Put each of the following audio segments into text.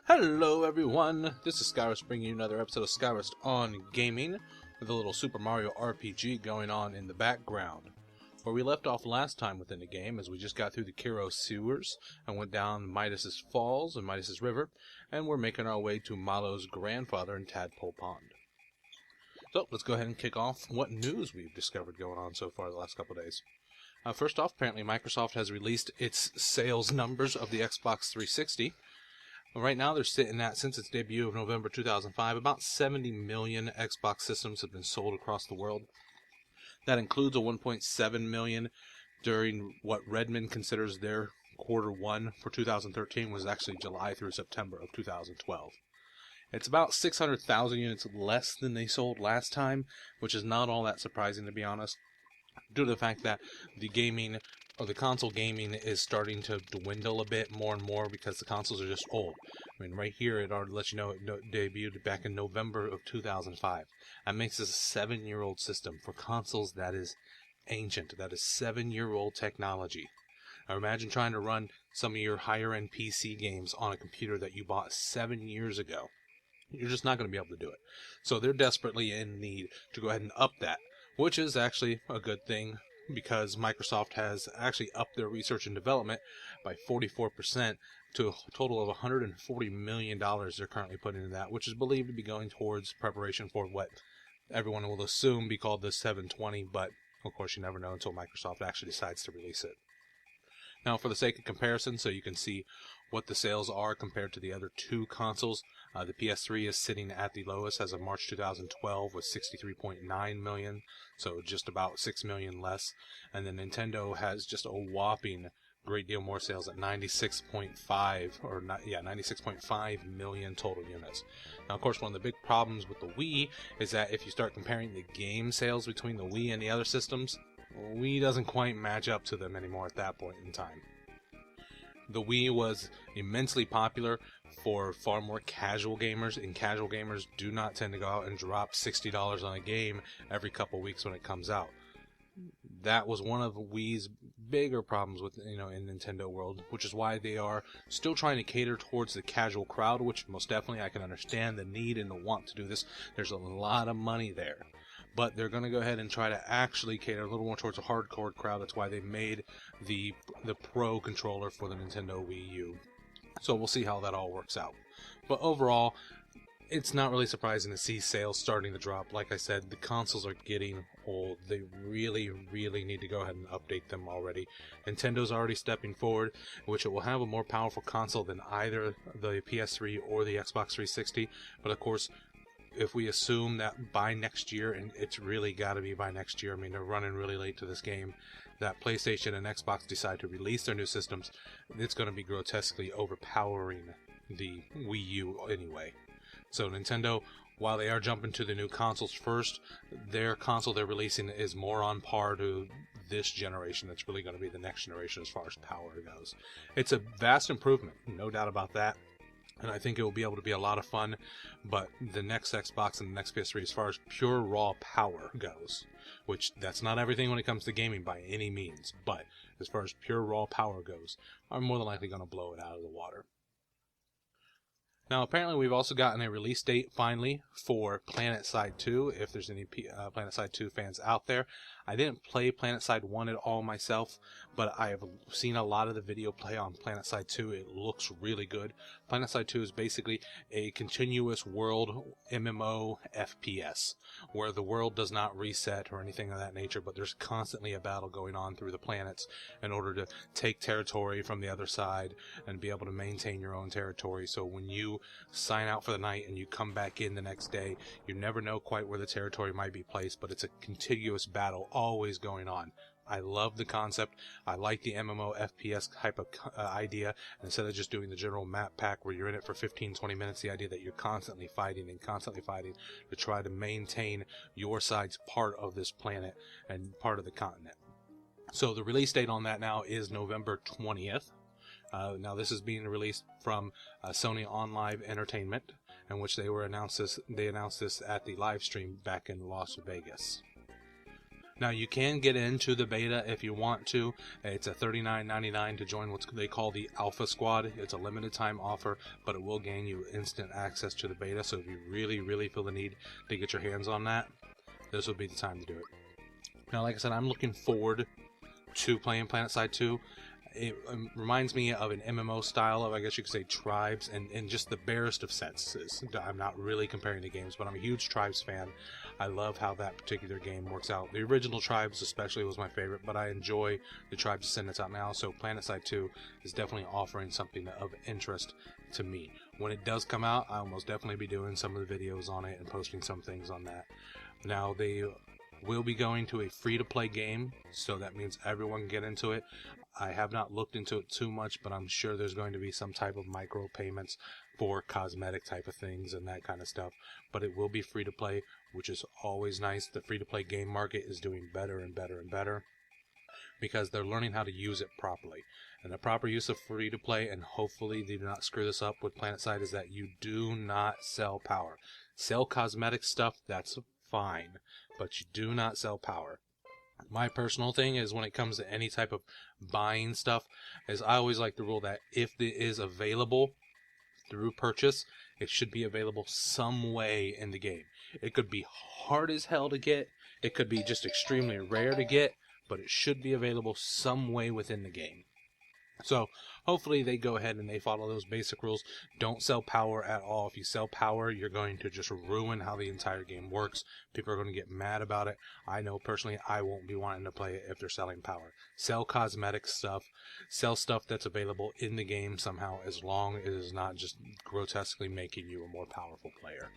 Hello everyone, this is Skarest bringing you another episode of Skarest on Gaming with a little Super Mario RPG going on in the background. Where we left off last time within the game as we just got through the Kiro sewers and went down Midas's Falls and Midas's River, and we're making our way to Malo's grandfather in Tadpole Pond. So let's go ahead and kick off what news we've discovered going on so far the last couple days. First off, apparently Microsoft has released its sales numbers of the Xbox 360. Right now, they're sitting at, since its debut of November 2005, about 70 million Xbox systems have been sold across the world. That includes a 1.7 million during what Redmond considers their quarter one for 2013, was actually July through September of 2012. It's about 600,000 units less than they sold last time, which is not all that surprising, to be honest, due to the fact that the gaming or the console gaming is starting to dwindle a bit more and more because the consoles are just old. I mean, right here it already lets you know it debuted back in November of 2005. That makes this a 7-year-old system. For consoles, that is ancient. That is 7-year-old technology. Now imagine trying to run some of your higher-end PC games on a computer that you bought 7 years ago. You're just not going to be able to do it. So they're desperately in need to go ahead and up that, which is actually a good thing, because Microsoft has actually upped their research and development by 44% to a total of $140 million they're currently putting into that, which is believed to be going towards preparation for what everyone will assume be called the 720, but of course you never know until Microsoft actually decides to release it. Now, for the sake of comparison, so you can see what the sales are compared to the other two consoles, the PS3 is sitting at the lowest as of March 2012 with 63.9 million, so just about 6 million less. And then Nintendo has just a whopping great deal more sales at 96.5 million total units. Now, of course, one of the big problems with the Wii is that if you start comparing the game sales between the Wii and the other systems, Wii doesn't quite match up to them anymore at that point in time. The Wii was immensely popular for far more casual gamers, and casual gamers do not tend to go out and drop $60 on a game every couple weeks when it comes out. That was one of Wii's bigger problems with, in Nintendo world, which is why they are still trying to cater towards the casual crowd, which most definitely I can understand the need and the want to do this. There's a lot of money there. But they're going to go ahead and try to actually cater a little more towards a hardcore crowd. That's why they made the Pro controller for the Nintendo Wii U. So we'll see how that all works out. But overall, it's not really surprising to see sales starting to drop. Like I said, the consoles are getting old. They really, really need to go ahead and update them already. Nintendo's already stepping forward, which it will have a more powerful console than either the PS3 or the Xbox 360. But of course, if we assume that by next year, and it's really got to be by next year, I mean, they're running really late to this game, that PlayStation and Xbox decide to release their new systems, it's going to be grotesquely overpowering the Wii U anyway. So Nintendo, while they are jumping to the new consoles first, their console they're releasing is more on par to this generation. That's really going to be the next generation as far as power goes. It's a vast improvement, no doubt about that. And I think it will be able to be a lot of fun, but the next Xbox and the next PS3, as far as pure raw power goes, which that's not everything when it comes to gaming by any means, but as far as pure raw power goes, are more than likely going to blow it out of the water. Now, apparently we've also gotten a release date, finally, for PlanetSide 2, if there's any PlanetSide 2 fans out there. I didn't play PlanetSide 1 at all myself, but I have seen a lot of the video play on PlanetSide 2. It looks really good. PlanetSide 2 is basically a continuous world MMO FPS, where the world does not reset or anything of that nature, but there's constantly a battle going on through the planets in order to take territory from the other side and be able to maintain your own territory. So when you sign out for the night and you come back in the next day, you never know quite where the territory might be placed, but it's a contiguous battle always going on. I love the concept. I like the MMO FPS type of idea. Instead of just doing the general map pack where you're in it for 15-20 minutes, the idea that you're constantly fighting to try to maintain your side's part of this planet and part of the continent. So the release date on that now is November 20th. Now this is being released from Sony OnLive Entertainment, in which they announced this at the live stream back in Las Vegas. Now, you can get into the beta if you want to. It's a $39.99 to join what they call the Alpha Squad. It's a limited time offer, but it will gain you instant access to the beta. So if you really, really feel the need to get your hands on that, this would be the time to do it. Now, like I said, I'm looking forward to playing PlanetSide 2. It reminds me of an MMO style of, I guess you could say, Tribes, and in just the barest of senses. I'm not really comparing the games, but I'm a huge Tribes fan. I love how that particular game works out. The original Tribes especially was my favorite, but I enjoy the Tribes Descendants out now, so PlanetSide 2 is definitely offering something of interest to me. When it does come out, I'll most definitely be doing some of the videos on it and posting some things on that. Now, they will be going to a free-to-play game, so that means everyone can get into it. I have not looked into it too much, but I'm sure there's going to be some type of micro payments for cosmetic type of things and that kind of stuff. But it will be free to play, which is always nice. The free to play game market is doing better and better and better because they're learning how to use it properly. And the proper use of free to play, and hopefully they do not screw this up with PlanetSide, is that you do not sell power. Sell cosmetic stuff, that's fine, but you do not sell power. My personal thing is when it comes to any type of buying stuff, is I always like the rule that if it is available through purchase, it should be available some way in the game. It could be hard as hell to get, it could be just extremely rare to get, but it should be available some way within the game. So hopefully they go ahead and they follow those basic rules. Don't sell power at all. If you sell power, you're going to just ruin how the entire game works. People are going to get mad about it. I know personally I won't be wanting to play it if they're selling power. Sell cosmetic stuff. Sell stuff that's available in the game somehow, as long as it is not just grotesquely making you a more powerful player.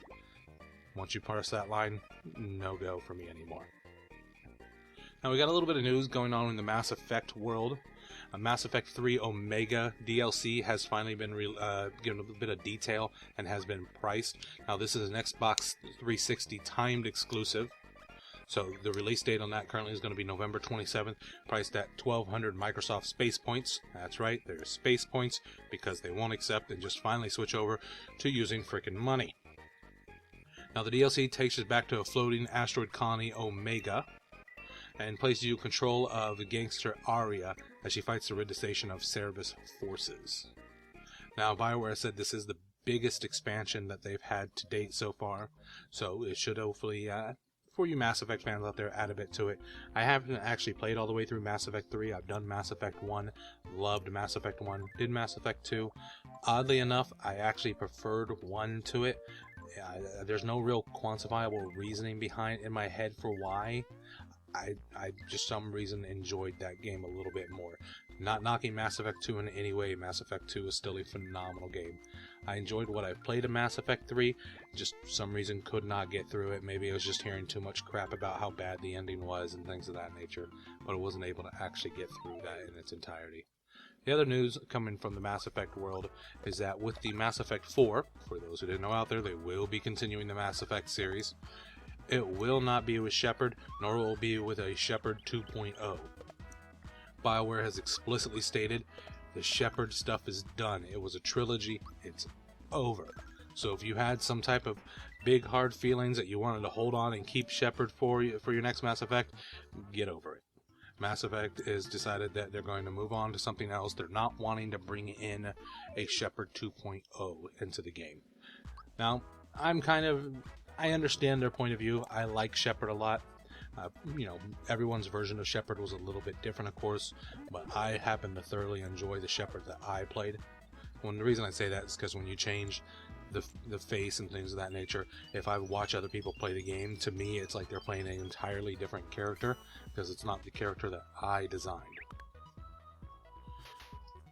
Once you pass that line, no go for me anymore. Now we got a little bit of news going on in the Mass Effect world. Mass Effect 3 Omega DLC has finally been given a bit of detail and has been priced. Now this is an Xbox 360 timed exclusive. So the release date on that currently is going to be November 27th, priced at 1,200 Microsoft Space Points. That's right, there's Space Points, because they won't accept and just finally switch over to using frickin' money. Now the DLC takes us back to a floating asteroid colony, Omega, and places you in control of the gangster Aria as she fights to rid the station of Cerberus forces. Now, BioWare said this is the biggest expansion that they've had to date so far, so it should hopefully, for you Mass Effect fans out there, add a bit to it. I haven't actually played all the way through Mass Effect 3. I've done Mass Effect 1, loved Mass Effect 1, did Mass Effect 2. Oddly enough, I actually preferred 1 to it. There's no real quantifiable reasoning behind in my head for why. I just some reason enjoyed that game a little bit more. Not knocking Mass Effect 2 in any way. Mass Effect 2 is still a phenomenal game. I enjoyed what I've played in Mass Effect 3, just some reason could not get through it. Maybe I was just hearing too much crap about how bad the ending was and things of that nature, but I wasn't able to actually get through that in its entirety. The other news coming from the Mass Effect world is that with the Mass Effect 4, for those who didn't know out there, they will be continuing the Mass Effect series. It will not be with Shepard, nor will it be with a Shepard 2.0. BioWare has explicitly stated the Shepard stuff is done. It was a trilogy. It's over. So if you had some type of big hard feelings that you wanted to hold on and keep Shepard for your next Mass Effect, get over it. Mass Effect has decided that they're going to move on to something else. They're not wanting to bring in a Shepard 2.0 into the game. Now, I understand their point of view. I like Shepard a lot. Everyone's version of Shepard was a little bit different, of course, but I happen to thoroughly enjoy the Shepard that I played. Well, the reason I say that is because when you change the face and things of that nature, if I watch other people play the game, to me it's like they're playing an entirely different character, because it's not the character that I designed.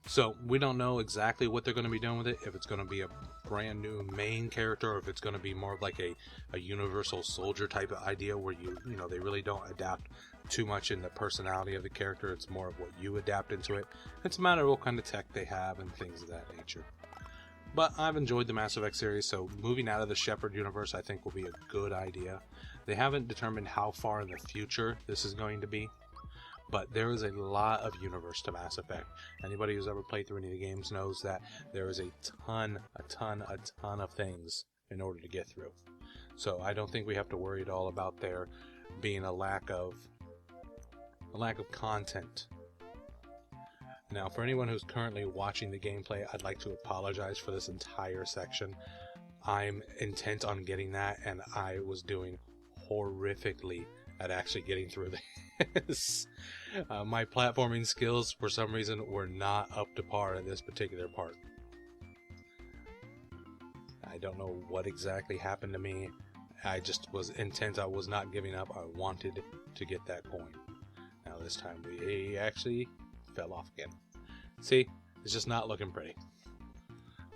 So we don't know exactly what they're going to be doing with it, if it's going to be a brand new main character, or if it's going to be more of like a universal soldier type of idea where they really don't adapt too much in the personality of the character. It's more of what you adapt into it. It's a matter of what kind of tech they have and things of that nature. But I've enjoyed the Mass Effect series, so moving out of the Shepard universe I think will be a good idea. They haven't determined how far in the future this is going to be, but there is a lot of universe to Mass Effect. Anybody who's ever played through any of the games knows that there is a ton of things in order to get through. So I don't think we have to worry at all about there being a lack of the lack of content. Now, for anyone who's currently watching the gameplay, I'd like to apologize for this entire section. I'm intent on getting that, and I was doing horrifically at actually getting through this. My platforming skills, for some reason, were not up to par in this particular part. I don't know what exactly happened to me. I just was intent. I was not giving up. I wanted to get that coin. Now this time we actually fell off again. See, it's just not looking pretty.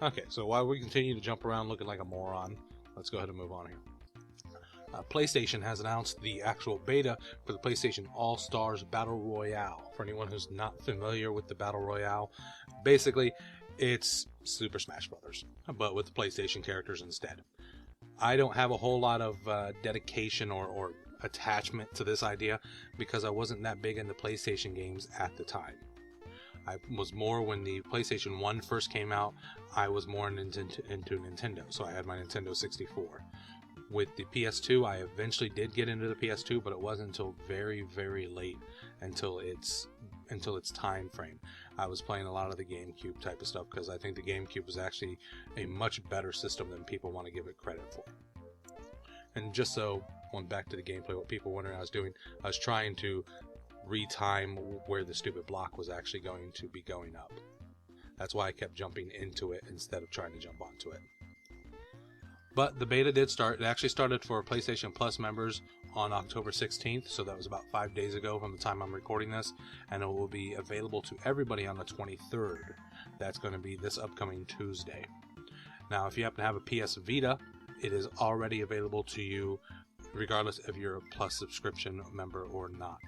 Okay, so while we continue to jump around looking like a moron, let's go ahead and move on here. PlayStation has announced the actual beta for the PlayStation All-Stars Battle Royale. For anyone who's not familiar with the Battle Royale, basically it's Super Smash Bros., but with the PlayStation characters instead. I don't have a whole lot of dedication or attachment to this idea because I wasn't that big into PlayStation games at the time. I was more, when the PlayStation 1 first came out, I was more into Nintendo, so I had my Nintendo 64. With the PS2, I eventually did get into the PS2, but it wasn't until very, very late until its time frame. I was playing a lot of the GameCube type of stuff because I think the GameCube was actually a much better system than people want to give it credit for. And just so, going back to the gameplay, what people wondering I was doing, I was trying to retime where the stupid block was actually going to be going up. That's why I kept jumping into it instead of trying to jump onto it. But the beta did start. It actually started for PlayStation Plus members on October 16th, so that was about 5 days ago from the time I'm recording this, and it will be available to everybody on the 23rd. That's going to be this upcoming Tuesday. Now, if you happen to have a PS Vita, it is already available to you regardless if you're a Plus subscription member or not.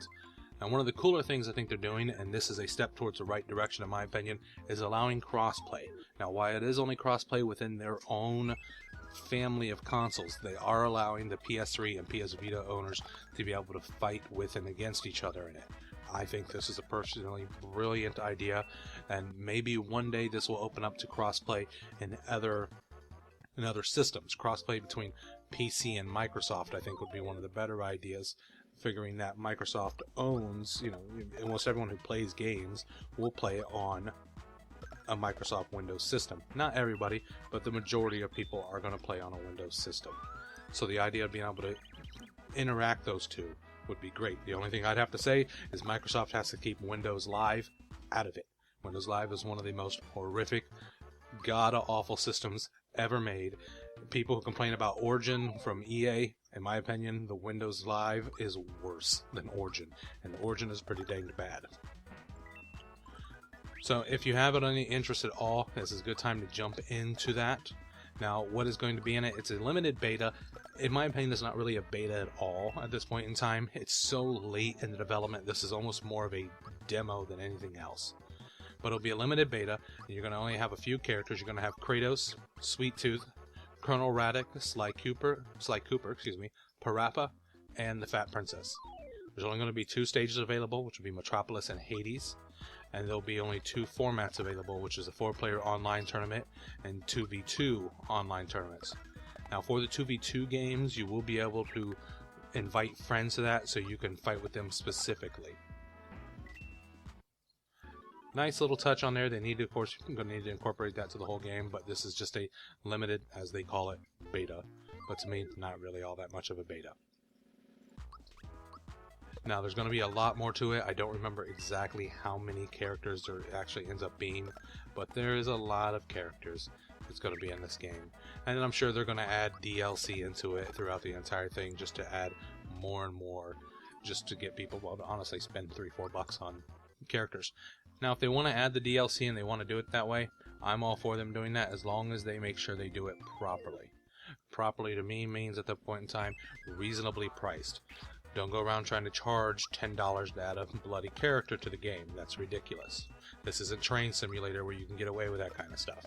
Now, one of the cooler things I think they're doing, and this is a step towards the right direction in my opinion, is allowing crossplay. Now, while it is only crossplay within their own family of consoles, they are allowing the PS3 and PS Vita owners to be able to fight with and against each other in it. I think this is a personally brilliant idea, and maybe one day this will open up to crossplay in other systems. Crossplay between PC and Microsoft, I think, would be one of the better ideas, figuring that Microsoft owns, almost everyone who plays games will play on a Microsoft Windows system. Not everybody, but the majority of people are going to play on a Windows system. So the idea of being able to interact those two would be great. The only thing I'd have to say is Microsoft has to keep Windows Live out of it. Windows Live is one of the most horrific, god-awful systems ever made. People who complain about Origin from EA, in my opinion, the Windows Live is worse than Origin, and Origin is pretty dang bad. So if you have any interest at all, this is a good time to jump into that. Now, what is going to be in it? It's a limited beta. In my opinion, it's not really a beta at all at this point in time. It's so late in the development, this is almost more of a demo than anything else. But it'll be a limited beta, and you're going to only have a few characters. You're going to have Kratos, Sweet Tooth, Colonel Raddick, Sly Cooper, Parappa, and the Fat Princess. There's only going to be 2 stages available, which will be Metropolis and Hades. And there'll be only 2 formats available, which is a 4-player online tournament and 2v2 online tournaments. Now, for the 2v2 games, you will be able to invite friends to that so you can fight with them specifically. Nice little touch on there. They need to, of course, you're going to need to incorporate that to the whole game, but this is just a limited, as they call it, beta. But to me, not really all that much of a beta. Now, there's going to be a lot more to it. I don't remember exactly how many characters there actually ends up being, but there is a lot of characters that's going to be in this game. And I'm sure they're going to add DLC into it throughout the entire thing just to add more and more, just to get people to honestly spend $3-4 on characters. Now, if they want to add the DLC and they want to do it that way, I'm all for them doing that as long as they make sure they do it properly. Properly to me means at that point in time, reasonably priced. Don't go around trying to charge $10 to add a bloody character to the game. That's ridiculous. This isn't Train Simulator where you can get away with that kind of stuff.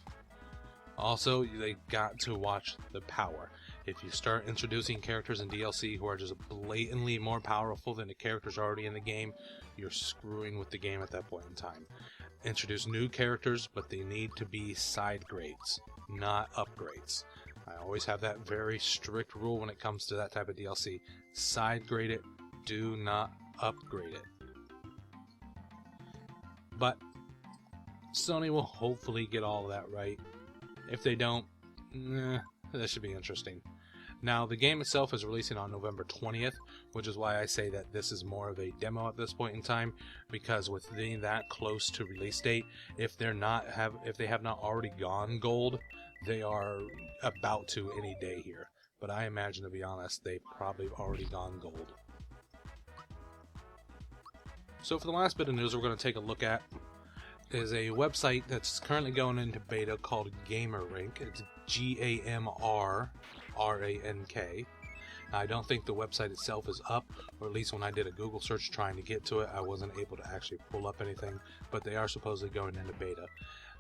Also, they got to watch the power. If you start introducing characters in DLC who are just blatantly more powerful than the characters already in the game, you're screwing with the game at that point in time. Introduce new characters, but they need to be side grades, not upgrades. I always have that very strict rule when it comes to that type of DLC. Side grade it, do not upgrade it. But Sony will hopefully get all of that right. If they don't, that should be interesting. Now, the game itself is releasing on November 20th, which is why I say that this is more of a demo at this point in time, because with being that close to release date, if they have not already gone gold, they are about to any day here. But I imagine, to be honest, they've probably already gone gold. So for the last bit of news we're going to take a look at is a website that's currently going into beta called GamerRank. It's GAMRRANK. I don't think the website itself is up, or at least when I did a Google search trying to get to it, I wasn't able to actually pull up anything, but they are supposedly going into beta.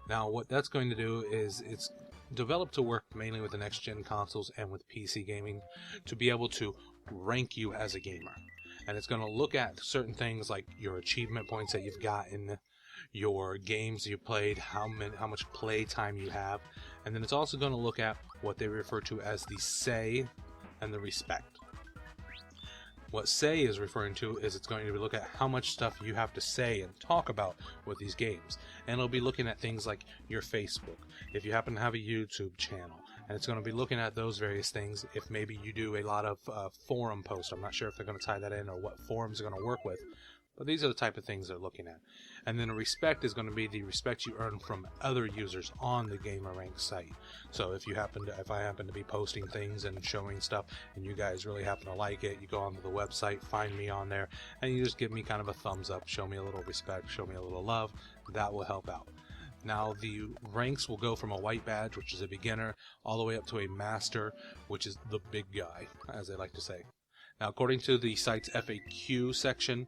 Now, what that's going to do is it's developed to work mainly with the next-gen consoles and with PC gaming to be able to rank you as a gamer. And it's going to look at certain things like your achievement points that you've got in your games you played, how much play time you have, and then it's also going to look at what they refer to as the say and the respect. What say is referring to is it's going to look at how much stuff you have to say and talk about with these games, and it'll be looking at things like your Facebook, if you happen to have a YouTube channel, and it's going to be looking at those various things. If maybe you do a lot of forum posts, I'm not sure if they're going to tie that in or what forums are going to work with, but these are the type of things they're looking at. And then the respect is going to be the respect you earn from other users on the GamerRank site. So if I happen to be posting things and showing stuff, and you guys really happen to like it, you go onto the website, find me on there, and you just give me kind of a thumbs up, show me a little respect, show me a little love. That will help out. Now, the ranks will go from a white badge, which is a beginner, all the way up to a master, which is the big guy, as they like to say. Now, according to the site's FAQ section,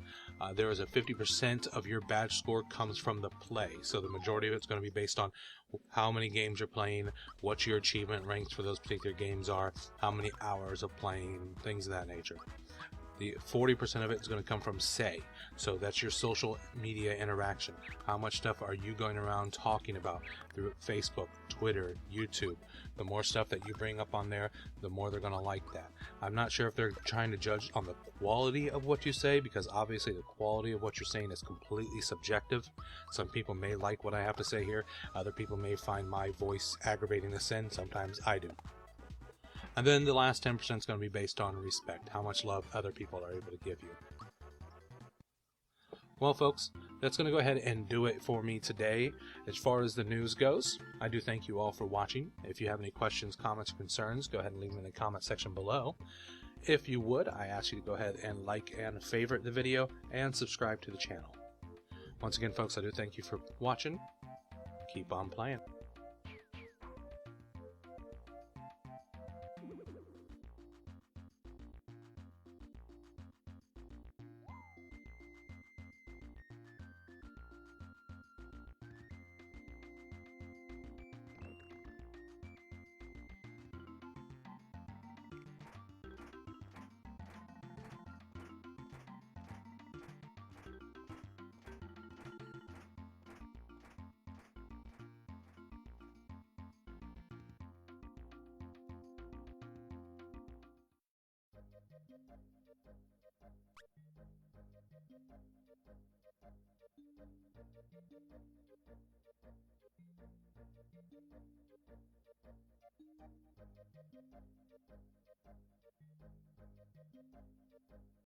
there is a 50% of your badge score comes from the play. So the majority of it's going to be based on how many games you're playing, what your achievement ranks for those particular games are, how many hours of playing, things of that nature. The 40% of it is going to come from say. So that's your social media interaction. How much stuff are you going around talking about through Facebook, Twitter, YouTube? The more stuff that you bring up on there, the more they're going to like that. I'm not sure if they're trying to judge on the quality of what you say, because obviously the quality of what you're saying is completely subjective. Some people may like what I have to say here. Other people may find my voice aggravating to sin. Sometimes I do. And then the last 10% is going to be based on respect, how much love other people are able to give you. Well, folks, that's going to go ahead and do it for me today. As far as the news goes, I do thank you all for watching. If you have any questions, comments, or concerns, go ahead and leave them in the comment section below. If you would, I ask you to go ahead and like and favorite the video and subscribe to the channel. Once again, folks, I do thank you for watching. Keep on playing.